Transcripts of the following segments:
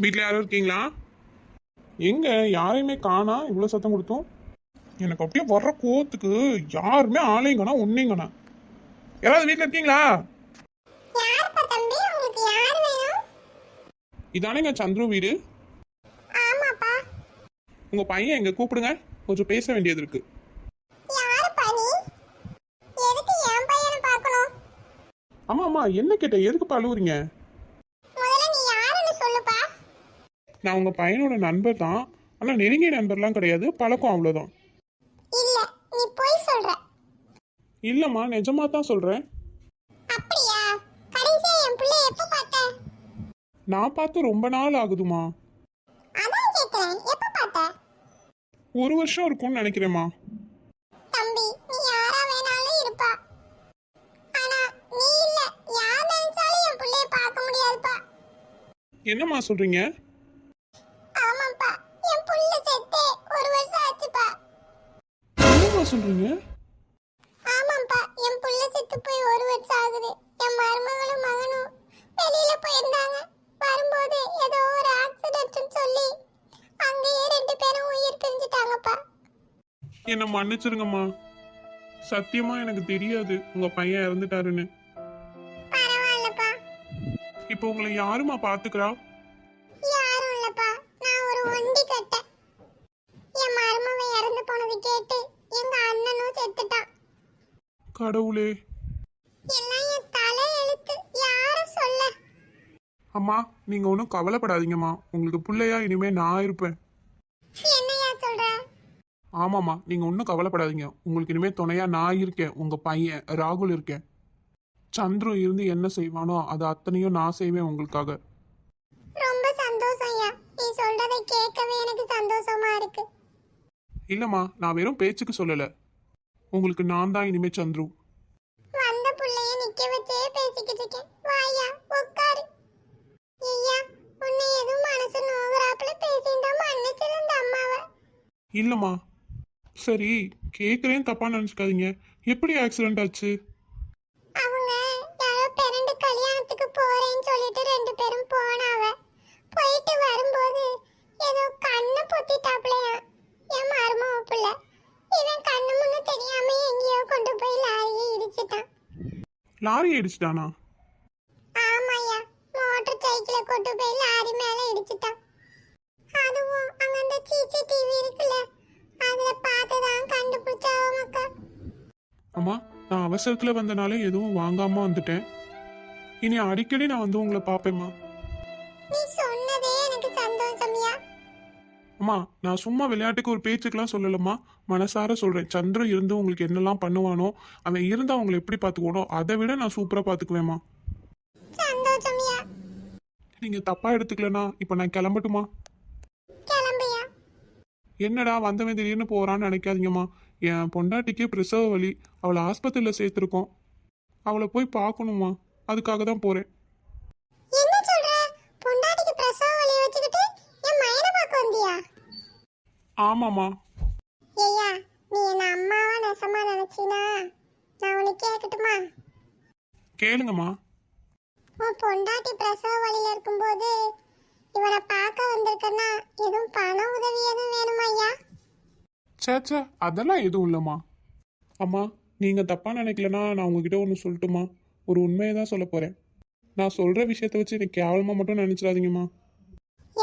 வீட்டில் யாரும் இருக்கீங்களா? எங்க யாரையுமே காணா, இவ்வளோ சத்தம் கொடுத்தோம். எனக்கு அப்படியே வர்ற கோவத்துக்கு யாருமே ஆளைங்கண்ணா ஒன்னைங்கண்ணா. யாராவது வீட்டில் இருக்கீங்களா? யாருப்பா தம்பி, உங்களுக்கு யார் வேணும்? இதானேங்க சந்துரு வீடு. ஆமாப்பா. உங்க பையன் எங்க கூப்பிடுங்க, கொஞ்சம் பேச வேண்டியது இருக்கு. யாருப்பா நீ? எதுக்கு என் பையனை பார்க்கணும்? ஆமா ஆமா, என்ன கேட்ட, எதுக்கு அழுவுறீங்க? முதல்ல நீ யாருன்னு சொல்லுப்பா. நான் உங்க பையனோட நண்பர் தான், ஆனால் நெருங்கிய நண்பர்லாம் கிடையாது, பழக்கம் அவ்வளோதான். இல்ல, நீ பொய் சொல்ற. இல்லைம்மா, நிஜமா தான் சொல்கிறேன். அப்படியா? கடைசியா என் பிள்ளை எப்ப பார்த்த? நான் பார்த்து ரொம்ப நாள் ஆகுதுமா. அதான் கேக்குறேன், எப்ப பார்த்த? ஒரு வருஷம் இருக்கும்னு நினைக்கிறேம்மா. தம்பி, நீ யாரா வேணாலும் இருப்பா. ஆனா நீ இல்ல, யார் நினைச்சாலும் என் பிள்ளைய பார்க்க முடியாதுப்பா. என்னம்மா சொல்கிறீங்க? ஆமாப்பா, என் புள்ள செத்தே ஒரு வருஷம் ஆச்சுப்பா. என்னம்மா சொல்கிறீங்க? ஆமாப்பா, என் புள்ள செத்து போய் ஒரு வருஷம் ஆகுது. என் மருமகளும் மகனும் வெளியில போயிருந்தாங்க. வரும்போது ஏதோ ஒரு ஆக்சிடென்ட்னு சொல்லி அங்கேயே 2 பேரும் உயிர் பிரிஞ்சுட்டாங்கப்பா. என்னை மன்னிச்சிருங்கம்மா, சத்தியமா எனக்கு தெரியாது உங்க பையன் இறந்துட்டாருன்னு. பரவாயில்லப்பா. இப்போ உங்களை யாருமா பாத்துக்கிறா? யாரும் இல்லப்பா, நான் ஒரு ஒண்டி கட்ட. என் மருமகன் இறந்து போனது கேட்டு எங்க அண்ணனும் செத்துட்டான். கடவுளே. எல்லாம் என் தலை எழுத்து, யாரும் சொல்ல. அம்மா, நீங்க ஒன்றும் கவலைப்படாதீங்கம்மா, உங்களுக்கு பிள்ளையா இனிமே நான் இருப்பேன். என்னையா சொல்ற? ஆமாம்மா, நீங்க ஒன்றும் கவலைப்படாதீங்க, உங்களுக்கு இனிமே துணையா நான் இருக்கேன். உங்க பையன் ராகுல் இருக்கேன். சந்துரு இருந்து என்ன செய்வானோ அது அத்தனையும் நான் செய்வேன் உங்களுக்காக. ரொம்ப சந்தோஷம்யா, நீ சொல்றதை கேட்கவே எனக்கு சந்தோஷமா இருக்கு. இல்லம்மா, நான் வெறும் பேச்சுக்கு சொல்லல, உங்களுக்கு நான் தான் இனிமே சந்துரு. வந்த புள்ளைய நிக்க வச்சே பேசிக்கிட்டு இருக்கேன். வாயா, உட்காரு. ஐயா, உன்னை எதுவும் மனசு நோகுறாப்புல பேசியிருந்தா மன்னிச்சிருந்த அம்மாவை. இல்லம்மா. சரி, கேட்குறேன், தப்பா நினச்சிக்காதீங்க. எப்படி ஆக்சிடென்ட் ஆச்சு? அவங்க யாரோ பிறண்டு கல்யாணத்துக்கு போறேன்னு சொல்லிட்டு 2 பேரும் போனாவ. போயிட்டு வரும்போது ஏதோ கண்ணை பொத்திட்டாப்லையா என் மருமக புள்ள. இவன் கண்ணு முன்னு தெரியாம எங்கேயோ கொண்டு போய் லாரியை இடிச்சிட்டான். லாரி அடிச்சிட்டானா? ஆமாய்யா, மோட்டர் சைக்கிளை கொண்டு போய் லாரி மேல இடிச்சிட்டான். அதுவும் அங்க அந்த சிசிடிவி இருக்குல்ல, அதுல பார்த்துதான் கண்டுபிடிச்சாவங்கக்கா. அம்மா, நான் அவசரத்தில் வந்தனால எதுவும் வாங்காம வந்துட்டேன். இனி அடிக்கடி நான் வந்து உங்களை பார்ப்பேம்மா. நீ சொன்னதே எனக்கு சந்தோஷம்யா. அம்மா, நான் சும்மா விளையாட்டுக்கு ஒரு பேச்சுக்கெல்லாம் சொல்லலம்மா, மனசார சொல்கிறேன். சந்திரன் இருந்து உங்களுக்கு என்னெல்லாம் பண்ணுவானோ, அவன் இருந்தால் அவங்களை எப்படி பார்த்துக்குவானோ அதை விட நான் சூப்பராக பார்த்துக்குவேம்மா. சந்தோஷம்யா. நீங்கள் தப்பாக எடுத்துக்கலனா இப்போ நான் கிளம்பட்டுமா? கிளம்பியா. என்னடா வந்தவன் திடீர்னு போகிறான்னு நினைக்காதீங்கம்மா. என் பொண்டாட்டிக்கு பிரசவ வலி, அவளை ஆஸ்பத்திரியில் சேர்த்துருக்கோம். அவளை போய் பார்க்கணுமா, அதுக்காக தான் போகிறேன். என்ன சொல்ற? பொண்டாட்டிக்கு பிரசவ வலி வச்சுக்கிட்டு என் மயனை பார்க்க வந்தியா? ஆமாம்மா. ஏய்யா, நீ என்ன அம்மாவா நெசமா நினைச்சினா? நான் உனக்கு கேட்கட்டுமா? கேளுங்கம்மா. உன் பொண்டாட்டி பிரசவ வலியில இருக்கும்போது இவனை பார்க்க வந்திருக்கன்னா எதுவும் பண உதவி எதுவும் வேணுமா ஐயா? சேச்சா, அதெல்லாம் எதுவும் இல்லைம்மா. அம்மா, நீங்கள் தப்பாக நினைக்கலனா நான் உங்ககிட்ட ஒன்று சொல்லட்டுமா? ஒரு உண்மையை தான் சொல்ல போகிறேன். நான் சொல்கிற விஷயத்தை வச்சு எனக்கு கேவலமாக மட்டும் நினச்சிடாதீங்கம்மா.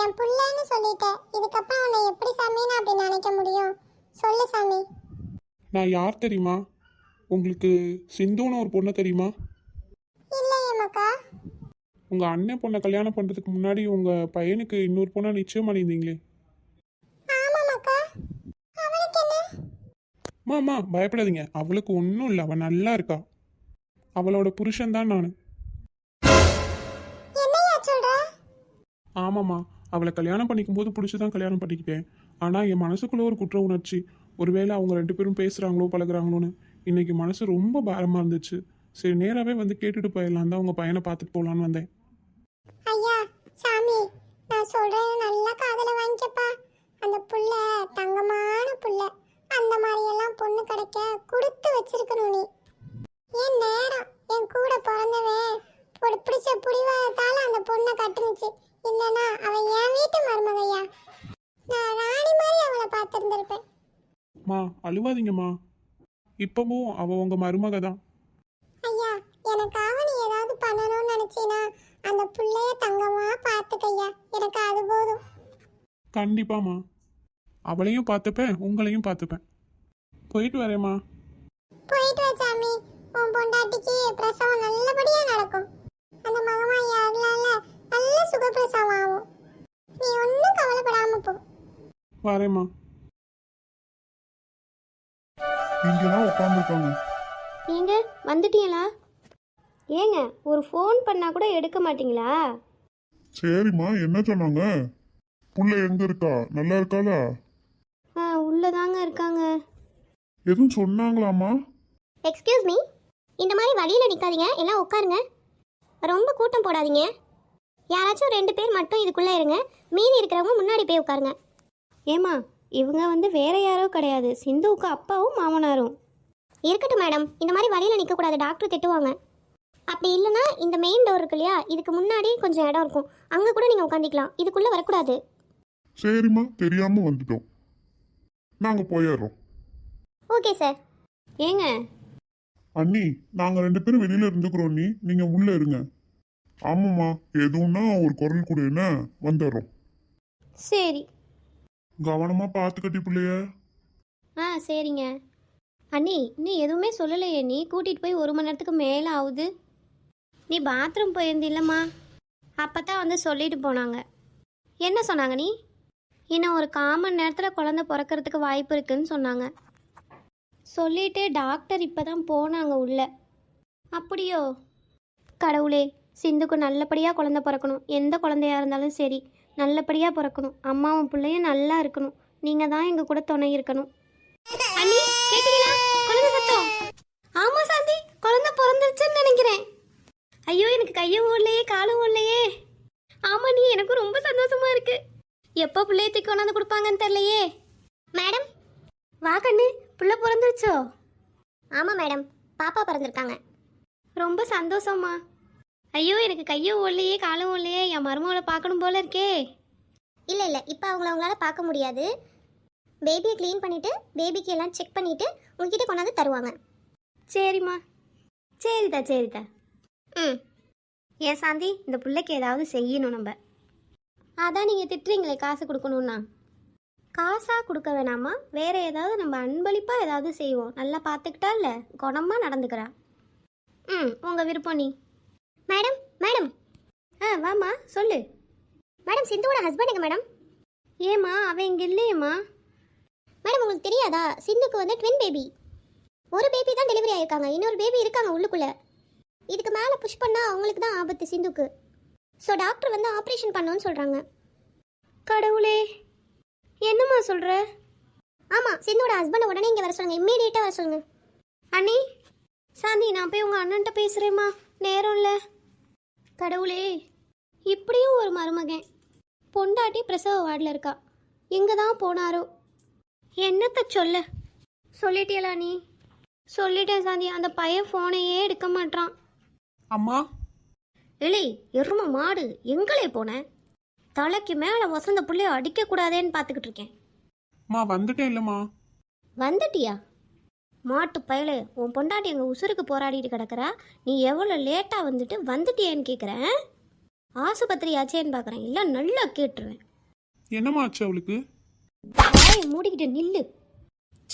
என் புள்ளைன்னு சொல்லிட்டேன், இதுக்கப்புறம் உன்னை எப்படி சாமி நான் அப்படி நினைக்க முடியும்? சொல்லு சாமி. நான் யார் தெரியுமா? உங்களுக்கு சிந்துன்னு ஒரு பொண்ணை தெரியுமா? இல்லையே மக்கா. உங்கள் அண்ணன் பொண்ணை கல்யாணம் பண்ணுறதுக்கு முன்னாடி உங்கள் பையனுக்கு இன்னொரு பொண்ணை நிச்சயம் பண்ணியிருந்தீங்களே. ஆமா மக்கா. அவளுக்கு என்ன? அம்மா, பயப்படாதீங்க, அவளுக்கு ஒன்றும் இல்லை, அவள் நல்லா இருக்கா. அவளோட புருஷன் தான் நான். என்னையா சொல்ற? ஆமாம்மா, அவளை கல்யாணம் பண்ணிக்கும் போது பிடிச்சி தான் கல்யாணம் பண்ணிக்கிட்டேன். ஆனால் என் மனசுக்குள்ளே ஒரு குற்ற உணர்ச்சி, ஒருவேளை அவங்க 2 பேரும் பேசுகிறாங்களோ பழகுறாங்களோன்னு இன்னைக்கு மனசு ரொம்ப பாரமாக இருந்துச்சு. சரி, நேராகவே வந்து கேட்டுட்டு போயிடலாம் தான் உங்கள் பையனை பார்த்துட்டு போகலான்னு வந்தேன். ஐயா சாமி, நான் சொல்றேன், நல்லா காதல வாங்கிக்கப்பா. அந்த புள்ள தங்கமான புள்ள. அந்த மாதிரி எல்லாம் பொண்ணு கிடைக்க கொடுத்து வச்சிருக்கணும் நீ. என் நேரம் என் கூட பிறந்தவன் பிடிச்ச புடிவாதத்தால அந்த பொண்ணை கட்டுனுச்சு. இல்லைன்னா அவன் என் மா அழுவாதீங்கம்மா. இப்பவும் அவ உங்க மருமக தான். ஐயா எனக்காக நீ ஏதாவது பண்ணணும்னு நினைச்சீனா அந்த புள்ளைய தங்கமா பார்த்துக்கையா, எனக்கு அது போதும். கண்டிப்பாம்மா. அவளையும் பார்த்துப்பேன், உங்களையும் பார்த்துப்பேன். போயிட்டு வரேம்மா. போயிட்டு வா சாமி, உன் பொண்டாட்டிக்கு பிரசவம் நல்லபடியா நடக்கும். அந்த மகமாயி அருளால நல்ல சுகப்பிரசவம் ஆகும். நீ ஒன்றும் கவலைப்படாம போ. வரேம்மா. இங்கதான் உட்காந்துருக்காங்க. நீங்க வந்துட்டீங்களா? ஏங்க ஒரு ஃபோன் பண்ணா கூட எடுக்க மாட்டீங்களா? சரிம்மா, என்ன சொன்னாங்க? புள்ள எங்க இருக்கா? நல்லா இருக்காளா? உள்ளதாங்க இருக்காங்க. எதுவும் சொன்னாங்களாம்மா? எக்ஸ்கியூஸ் மீ, இந்த மாதிரி வழியில நிக்காதீங்க, எல்லாம் உட்காருங்க. ரொம்ப கூட்டம் போடாதீங்க. யாராச்சும் 2 பேர் மட்டும் இதுக்குள்ள இருங்க, மீதி இருக்கிறவங்க முன்னாடி போய் உட்காருங்க. ஏமா இவங்க வந்து வேற யாரோ கிடையாது, சிந்துவுக்கு அப்பாவும் மாமனாரும். இருக்கட்டும் மேடம், இந்த மாதிரி வழியில நிக்க கூடாது, டாக்டர் திட்டுவாங்க. அப்படி இல்லைன்னா இந்த மெயின் டோர் இருக்கு இல்லையா, இதுக்கு முன்னாடி கொஞ்சம் இடம் இருக்கும், அங்க கூட நீங்க உட்காந்துக்கலாம், இதுக்குள்ள வரக்கூடாது. சரிம்மா, தெரியாம வந்துட்டோம். நாங்க போயிடுறோம். Okay sir. ஏங்க அண்ணி, நாங்க 2 பேரும் வெளியில இருந்துக்கிறோம். நீங்க உள்ள இருங்க. ஆமாம்மா, எதுவும்னா ஒரு குரல் கூட என்ன வந்துடுறோம். சரி. கவனமா பார்த்து கட்டி பிள்ளைய. சரிங்க. அண்ணி நீ எதுவுமே சொல்லலையே, நீ கூட்டிகிட்டு போய் 1 மணி நேரத்துக்கு மேலே ஆகுது. நீ பாத்ரூம் போயிருந்தில்லம்மா, அப்போ தான் வந்து சொல்லிட்டு போனாங்க. என்ன சொன்னாங்க? நீ இன்னும் ஒரு 1/4 மணி நேரத்தில் குழந்தை பிறக்கிறதுக்கு வாய்ப்பு இருக்குன்னு சொன்னாங்க. சொல்லிட்டு டாக்டர் இப்போ தான் போனாங்க உள்ள. அப்படியோ? கடவுளே, சிந்துக்கு நல்லபடியாக குழந்தை பிறக்கணும். எந்த குழந்தையா இருந்தாலும் சரி நல்லபடியாக பிறக்கணும். அம்மாவும் பிள்ளையும் நல்லா இருக்கணும். நீங்கள் தான் எங்கள் கூட துணை இருக்கணும். அண்ணி கேட்டீங்களா குழந்தை சத்தம்? ஆமாம் சாந்தி, குழந்தை பிறந்துருச்சுன்னு நினைக்கிறேன். ஐயோ எனக்கு கையும் ஓடலையே காலும் ஓடலையே. ஆமாம் நீ, எனக்கும் ரொம்ப சந்தோஷமா இருக்கு. எப்போ பிள்ளைய தூக்கி கொண்டாந்து கொடுப்பாங்கன்னு தெரியலையே. மேடம் வா கண்ணு, பிள்ளை பிறந்துருச்சோ? ஆமா மேடம், பாப்பா பிறந்திருக்காங்க. ரொம்ப சந்தோஷம்மா. ஐயோ எனக்கு கையும் ஓடலையே காலும் ஓடலையே, என் மருமகளை பார்க்கணும் போல இருக்கே. இல்லை இல்லை, இப்போ அவங்களால பார்க்க முடியாது. பேபியை க்ளீன் பண்ணிவிட்டு பேபிக்கு எல்லாம் செக் பண்ணிவிட்டு உங்ககிட்ட கொண்டாந்து தருவாங்க. சரிம்மா. சரிதா. ம். ஏன் சாந்தி, இந்த பிள்ளைக்கு ஏதாவது செய்யணும் நம்ம. அதான் நீங்கள் திட்டுறீங்களே காசு கொடுக்கணுன்னா. காசாக கொடுக்க வேணாமா, வேற ஏதாவது நம்ம அன்பளிப்பாக ஏதாவது செய்வோம். நல்லா பார்த்துக்கிட்டா இல்லை, குணமாக நடந்துக்கிறா. உங்கள் விருப்பம். நீ மேடம் மேடம் வாம்மா சொல்லு. மேடம் சிந்துவோட ஹஸ்பண்டுங்க மேடம். ஏம்மா அவன் இங்கே இல்லையேம்மா? மேடம் உங்களுக்கு தெரியாதா, சிந்துக்கு வந்து ட்வின் பேபி. ஒரு பேபி தான் டெலிவரி ஆயிருக்காங்க, இன்னொரு பேபி இருக்காங்க உள்ளுக்குள்ள. இதுக்கு மேலே புஷ் பண்ணால் அவங்களுக்கு தான் ஆபத்து சிந்துக்கு. ஸோ டாக்டர் வந்து ஆப்ரேஷன் பண்ணணும்னு சொல்கிறாங்க. கடவுளே, என்னம்மா சொல்கிற? ஆமாம், சிந்துவோட ஹஸ்பண்டை உடனே இங்கே வர சொல்லுங்கள், இம்மீடியட்டாக வர சொல்லுங்கள். அண்ணி சாந்தி, நான் போய் உங்கள் அண்ணன்ட்ட பேசுகிறேம்மா, நேரம் இல்லை. கடவுளே, இப்படியும் ஒரு மருமகன். பொண்டாட்டி பிரசவ வார்டில் இருக்கா, எங்கே தான் போனாரோ? என்னத்த சொல்ல? சொல்லிட்டியலா நீ? சொல்லிட்டேன் சாந்தி, அந்த பையன் ஃபோனையே எடுக்க மாட்டான். அம்மா, எலி எரும மாடு, எங்களே போனேன். தலைக்கு மேலே வசந்த புள்ளைய அடிக்கக்கூடாதேன்னு பார்த்துக்கிட்டு இருக்கேன். அம்மா வந்துட்டேன் இல்லைம்மா. வந்துட்டியா? மாட்டு பயலே, உன் பொண்டாட்டி எங்கள் உசுருக்கு போராடிட்டு கிடக்குறா. நீ எவ்வளோ லேட்டாக வந்துட்டியேன்னு கேட்குறேன். ஆஸ்பத்திரி ஆச்சேன்னு பார்க்குறேன், இல்லை நல்லா கேட்டுருவேன். என்னம்மா ஆச்சு அவளுக்கு? வாயை மூடிக்கிட்டு நில்லு.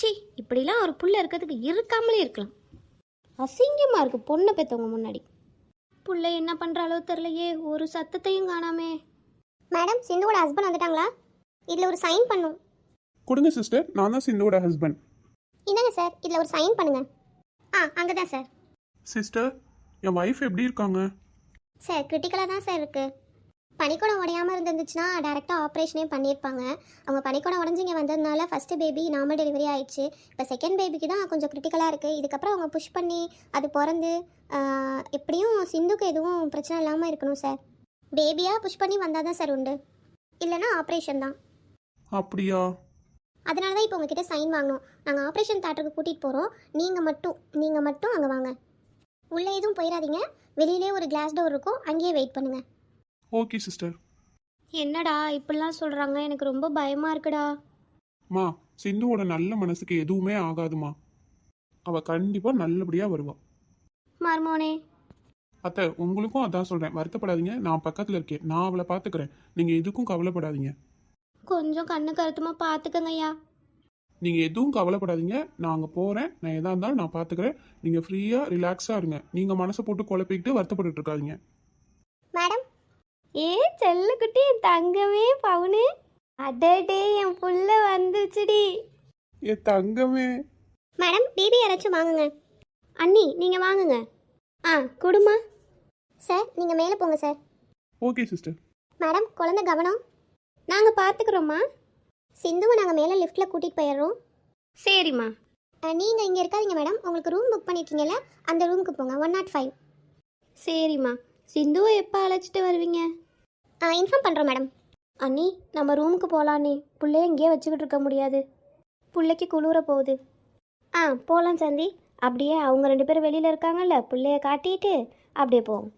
சி, இப்படிலாம் ஒரு புள்ள இருக்கிறதுக்கு இருக்காமலே இருக்கலாம். அசிங்கமாக இருக்கு பொண்ணை பெற்றவங்க முன்னாடி. புள்ள என்ன பண்ணுறாலோ தெரிலையே, ஒரு சத்தத்தையும் காணாமே. மேடம் சிந்துவோட ஹஸ்பண்ட் வந்துட்டாங்களா? இதில் ஒரு சைன் பண்ணும். கொடுங்க சிஸ்டர், நான் தான் சிந்துவோட ஹஸ்பண்ட். இந்தாங்க சார், இதில் ஒரு சைன் பண்ணுங்க. அங்கே தான் சார். சிஸ்டர், என் ஒய்ஃப் எப்படி இருக்காங்க? சார் கிரிட்டிக்கலாக தான் சார் இருக்குது. பனிக்கூடம் உடையாமல் இருந்துச்சுன்னா டேரெக்டாக ஆப்ரேஷனே பண்ணியிருப்பாங்க. அவங்க பனிக்கூடம் உடஞ்சி இங்கே வந்ததுனால ஃபஸ்ட்டு பேபி நார்மல் டெலிவரி ஆயிடுச்சு. இப்போ செகண்ட் பேபிக்கு தான் கொஞ்சம் கிரிட்டிக்கலாக இருக்குது. இதுக்கப்புறம் அவங்க புஷ் பண்ணி அது பிறந்து எப்படியும் சிந்துக்கு எதுவும் பிரச்சனை இல்லாமல் இருக்கணும் சார். பேபியாக புஷ் பண்ணி வந்தால் தான் சார் உண்டு, இல்லைன்னா ஆப்ரேஷன் தான். அப்படியா? அதனால தான் இப்போ உங்ககிட்ட சைன் வாங்கணும். நாங்கள் ஆப்ரேஷன் தேட்டருக்கு கூட்டிகிட்டு போகிறோம். நீங்கள் மட்டும் அங்கே வாங்க. உள்ளே எதுவும் போயிடாதீங்க. வெளியிலே ஒரு கிளாஸ் டோர் இருக்கும், அங்கேயே வெயிட் பண்ணுங்கள். Okay sister. என்னடா இப்படிலாம் சொல்கிறாங்க, எனக்கு ரொம்ப பயமாக இருக்குடா. மா சிந்துவோட நல்ல மனசுக்கு எதுவுமே ஆகாதுமா. அவ கண்டிப்பா நல்லபடியா வருவா. மருமோனே. அத்தை உங்களுக்கும் அதான் சொல்றேன், வருத்தப்படாதீங்க. நான் பக்கத்துல இருக்கேன், நான் அவளை பாத்துக்கிறேன். நீங்க எதுக்கும் கவலைப்படாதீங்க. கொஞ்சம் கண்ணு கருத்துமா பார்த்துக்கங்க ஐயா. நீங்க எதுவும் கவலைப்படாதீங்க. நான் அங்க போறேன், நான் எதா இருந்தாலும் நான் பாத்துக்கிறேன். நீங்க ஃப்ரீயா ரிலாக்ஸா இருங்க. நீங்க மனசை போட்டு குழப்பிக்கிட்டு வருத்தப்பட்டு இருக்காதீங்க. மேடம் ஏ செல்லுக்குட்டி, என் தங்கமே பவுனு. அடடே, என் புள்ள வந்துச்சுடி. ஏ தங்கமே. மேடம் பிபி யாராச்சும் வாங்குங்க. அண்ணி நீங்கள் வாங்குங்க. ஆ குடுமா. சார் நீங்கள் மேலே போங்க சார். Okay sister. மேடம் குழந்தை கவனம். நாங்கள் பார்த்துக்குறோம்மா. சிந்துவை நாங்கள் மேலே லிஃப்ட்டில் கூட்டிகிட்டு போயிடுறோம். சரிம்மா. நீங்கள் இங்கே இருக்காதீங்க மேடம். உங்களுக்கு ரூம் புக் பண்ணியிருக்கீங்கல்ல, அந்த ரூமுக்கு போங்க. 105. சரிம்மா. சிந்துவை எப்போ அழைச்சிட்டு வருவீங்க? இன்ஃபார்ம் பண்ணுறோம் மேடம். அண்ணி நம்ம ரூமுக்கு போகலாண்ணே. பிள்ளைய இங்கேயே வச்சுக்கிட்டு இருக்க முடியாது. பிள்ளைக்கு குளிர போகுது. போகலாம் சந்தி. அப்படியே அவங்க 2 பேரும் வெளியில் இருக்காங்கல்ல, பிள்ளைய காட்டிட்டு அப்படியே போவோம்.